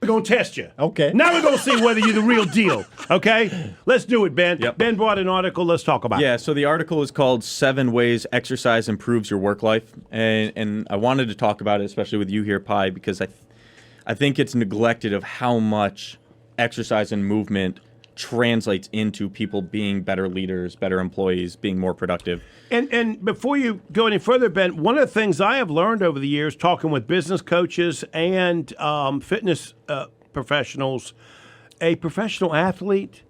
We're going to test you. Okay. Now we're going to see whether you're the real deal. Okay? Let's do it, Ben. Yep. Ben brought an article. Let's talk about it. Yeah, so the article is called 7 Ways Exercise Improves Your Work Life. And I wanted to talk about it, especially with you here, Pi, because I think it's neglected of how much exercise and movement translates into people being better leaders, better employees, being more productive. And before you go any further, Ben, one of the things I have learned over the years talking with business coaches and fitness professionals, a professional athlete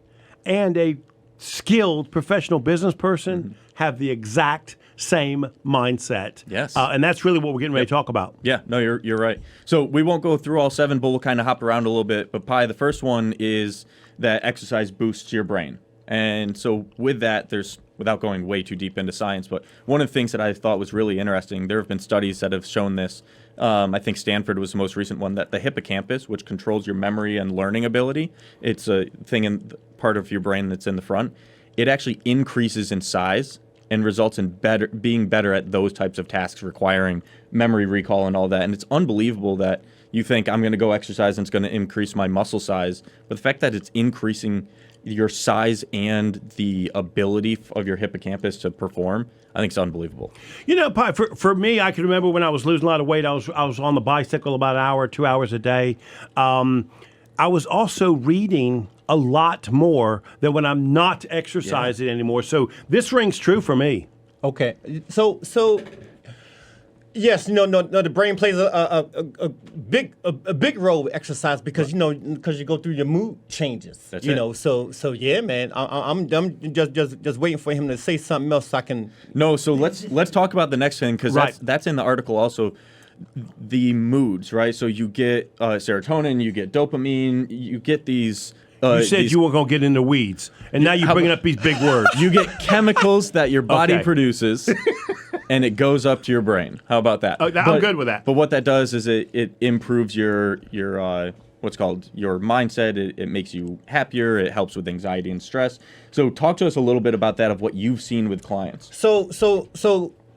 and a skilled professional business person have the exact same mindset. Yes. And that's really what we're getting ready to talk about. Yeah, no, you're right. So we won't go through all 7, but we'll kind of hop around a little bit. But Pi, the first one is that exercise boosts your brain. And so with that, there's, without going way too deep into science, but one of the things that I thought was really interesting, there have been studies that have shown this. I think Stanford was the most recent one, that the hippocampus, which controls your memory and learning ability, it's a thing in part of your brain that's in the front, it actually increases in size and results in being better at those types of tasks requiring memory recall and all that. And it's unbelievable that you think I'm going to go exercise and it's going to increase my muscle size, but the fact that it's increasing your size and the ability of your hippocampus to perform, I think it's unbelievable. You know, Pi, for me, I can remember when I was losing a lot of weight, I was on the bicycle about an hour, 2 hours a day. I was also reading a lot more than when I'm not exercising anymore. So this rings true for me. Okay. So yes, no, the brain plays a big role with exercise because because you go through your mood changes. That's you it. know, so yeah, man. I'm just waiting for him to say something else so I can. No, so let's talk about the next thing, because Right. that's in the article also. The moods, right? So you get serotonin, you get dopamine, you get these. You said you weren't going to get in the weeds, and now you're bringing up these big words. You get chemicals that your body Okay. produces, and it goes up to your brain. How about that? Oh, I'm good with that. But what that does is it improves your what's called your mindset. It makes you happier. It helps with anxiety and stress. So talk to us a little bit about that, of what you've seen with clients.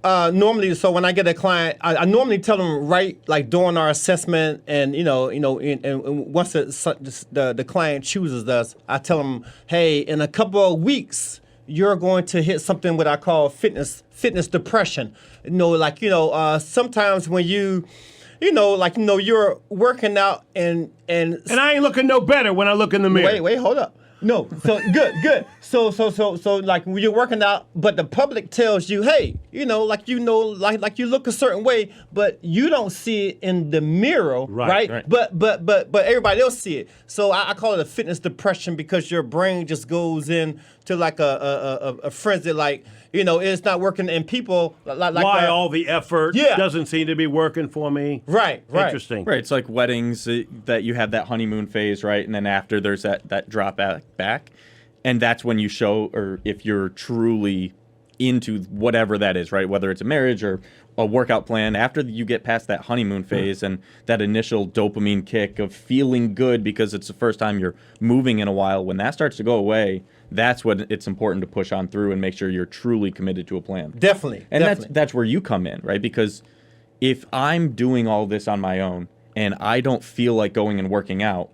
Normally, so when I get a client, I normally tell them right, like during our assessment, and and once the client chooses us, I tell them, hey, in a couple of weeks, you're going to hit something what I call fitness depression. Sometimes when you're working out and I ain't looking no better when I look in the mirror. Wait, hold up. No, so good. So like when you're working out, but the public tells you, hey, like you look a certain way, but you don't see it in the mirror, right? But everybody else see it. So I call it a fitness depression because your brain just goes in to like a frenzy, like it's not working, and people Why all the effort Yeah. doesn't seem to be working for me. Right. Interesting. Right, it's like weddings that you have that honeymoon phase, right? And then after there's that drop back. And that's when you show, or if you're truly into whatever that is, right? Whether it's a marriage or a workout plan, after you get past that honeymoon phase and that initial dopamine kick of feeling good because it's the first time you're moving in a while, when that starts to go away, that's when it's important to push on through and make sure you're truly committed to a plan. Definitely. And that's where you come in, right? Because if I'm doing all this on my own and I don't feel like going and working out,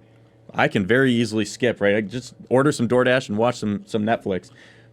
I can very easily skip, right? I just order some DoorDash and watch some Netflix.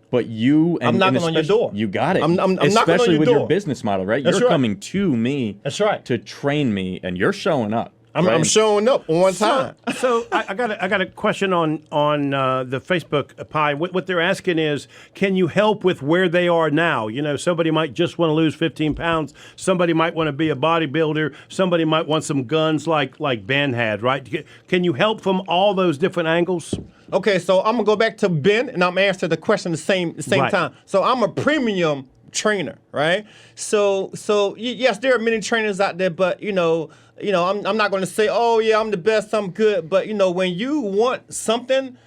But I'm knocking on your door. You got it. I'm knocking on especially your with door. your business model, right? That's You're right. coming to me That's right. to train me, and you're showing up. I'm showing up on time. So I got a question on the Facebook Pi. What they're asking is, can you help with where they are now? Somebody might just want to lose 15 pounds. Somebody might want to be a bodybuilder. Somebody might want some guns like Ben had, right? Can you help from all those different angles? Okay, so I'm gonna go back to Ben, and I'm gonna answer the question the same Right. time. So I'm a premium trainer, right? So yes, there are many trainers out there, but I'm not gonna say, oh yeah, I'm the best, I'm good. But when you want something,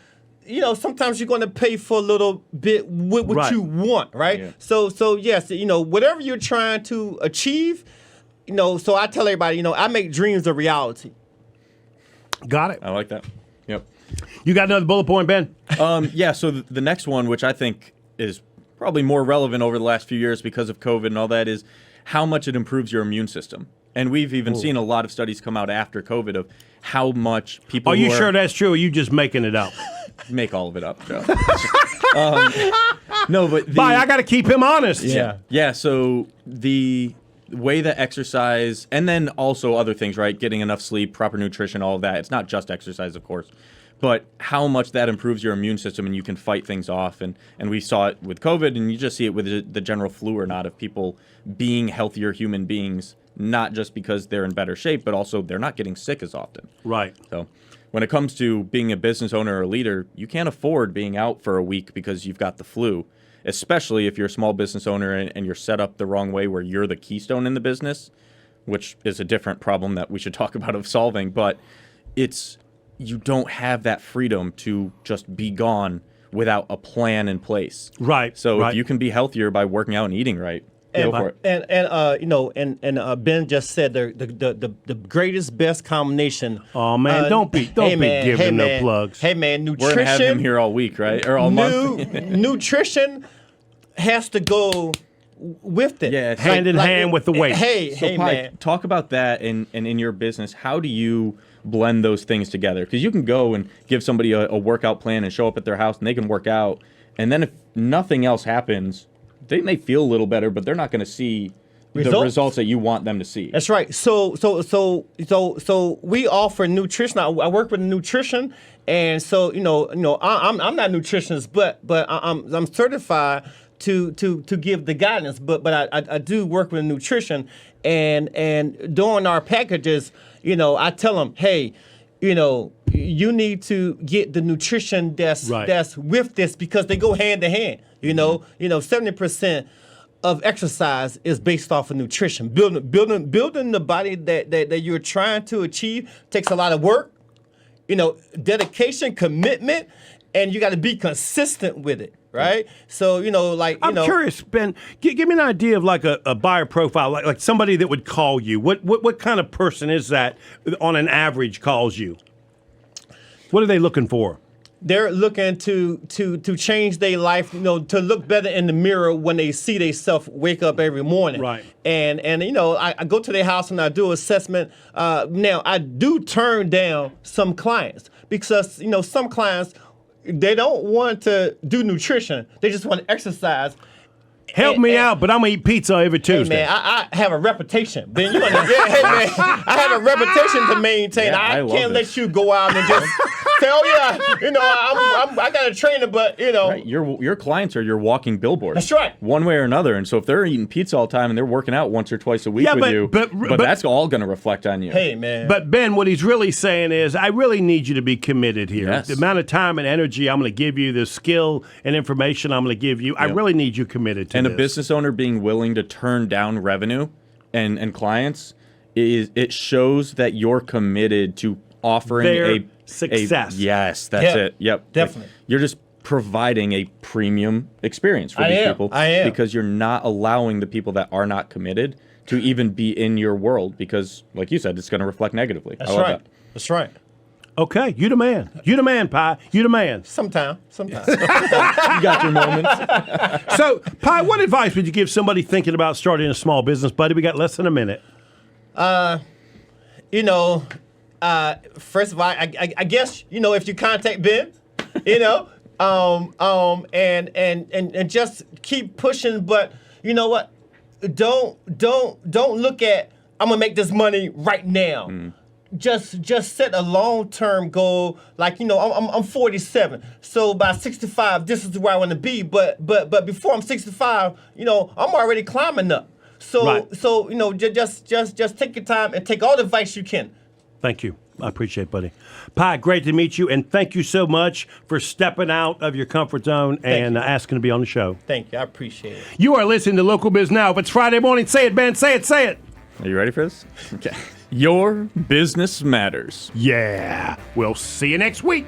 sometimes you're gonna pay for a little bit with what Right. you want, right? Yeah. So yes, whatever you're trying to achieve, so I tell everybody, I make dreams a reality. Got it. I like that. Yep. You got another bullet point, Ben? Yeah, so the next one, which I think is probably more relevant over the last few years because of COVID and all that, is how much it improves your immune system. And we've even seen a lot of studies come out after COVID of how much people Are you who sure that's true, or are you just making it up? make all of it up, Joe. No, but Bye, I got to keep him honest. Yeah, so the way that exercise and then also other things, right? Getting enough sleep, proper nutrition, all of that. It's not just exercise, of course, but how much that improves your immune system and you can fight things off. And we saw it with COVID, and you just see it with the general flu or not of people being healthier human beings, not just because they're in better shape, but also they're not getting sick as often. Right. So when it comes to being a business owner or a leader, you can't afford being out for a week because you've got the flu, especially if you're a small business owner and you're set up the wrong way where you're the keystone in the business, which is a different problem that we should talk about of solving. But you don't have that freedom to just be gone without a plan in place. Right. So right. if you can be healthier by working out and eating right, go for it. And Ben just said the greatest best combination. Oh man, don't be giving no plugs. Hey man, We're nutrition. gonna have him here all week, right? Or all month. Nutrition has to go with it. Yeah, Hand in hand with the weight. Hey Pi, man. talk about that and in your business. How do you blend those things together? Because you can go and give somebody a workout plan and show up at their house and they can work out. And then if nothing else happens, they may feel a little better, but they're not going to see the results that you want them to see. That's right. So we offer nutrition. I work with nutrition, and so I'm not a nutritionist, but I'm certified to give the guidance. But I do work with nutrition, and during our packages, I tell them, hey, you need to get the nutrition that's with this because they go hand to hand. 70% of exercise is based off of nutrition. Building the body that you're trying to achieve takes a lot of work, dedication, commitment, and you got to be consistent with it, right? So, I'm curious, Ben. Give me an idea of like a buyer profile, like somebody that would call you. What kind of person is that on an average calls you? What are they looking for? They're looking to change their life, to look better in the mirror when they see themselves wake up every morning. Right. And I go to their house and I do assessment. Now I do turn down some clients because some clients, they don't want to do nutrition. They just want to exercise. Help me out, but I'm gonna eat pizza every Tuesday. Hey man, I have a reputation. Ben, you understand? Hey man, I have a reputation to maintain. Yeah, I I can't love let this. you go out and just say, oh yeah, I got a trainer, but Right. Your clients are your walking billboard. That's right. One way or another. And so if they're eating pizza all the time and they're working out once or twice a week Yeah, with but- you, but that's all going to reflect on you. hey man. But Ben, what he's really saying is, I really need you to be committed here. Yes. The amount of time and energy I'm going to give you, the skill and information I'm going to give you, I really need you committed to And this. a business owner being willing to turn down revenue and clients, it shows that you're committed to offering Their a success. Yes, that's Yeah, it. Yep. definitely. You're just providing a premium experience for I these am. people. I am. Because you're not allowing the people that are not committed to even be in your world because, like you said, it's going to reflect negatively. That's I love right. that. That's right. Okay, you the man. You the man, Pi. You the man. Sometimes. You got your moments. So, Pi, what advice would you give somebody thinking about starting a small business, buddy? We got less than a minute. First of all, I guess if you contact Ben, and just keep pushing. But you know what? Don't look at I'm gonna make this money right now. Just set a long-term goal. Like I'm 47, so by 65, this is where I want to be. But before I'm 65, I'm already climbing up. So Right. just take your time and take all the advice you can. Thank you. I appreciate it, buddy. Pi, great to meet you, and thank you so much for stepping out of your comfort zone and asking to be on the show. Thank you. I appreciate it. You are listening to Local Biz Now. If it's Friday morning, say it, Ben. Say it, say it. Are you ready for this? Okay. Your business matters. Yeah. We'll see you next week.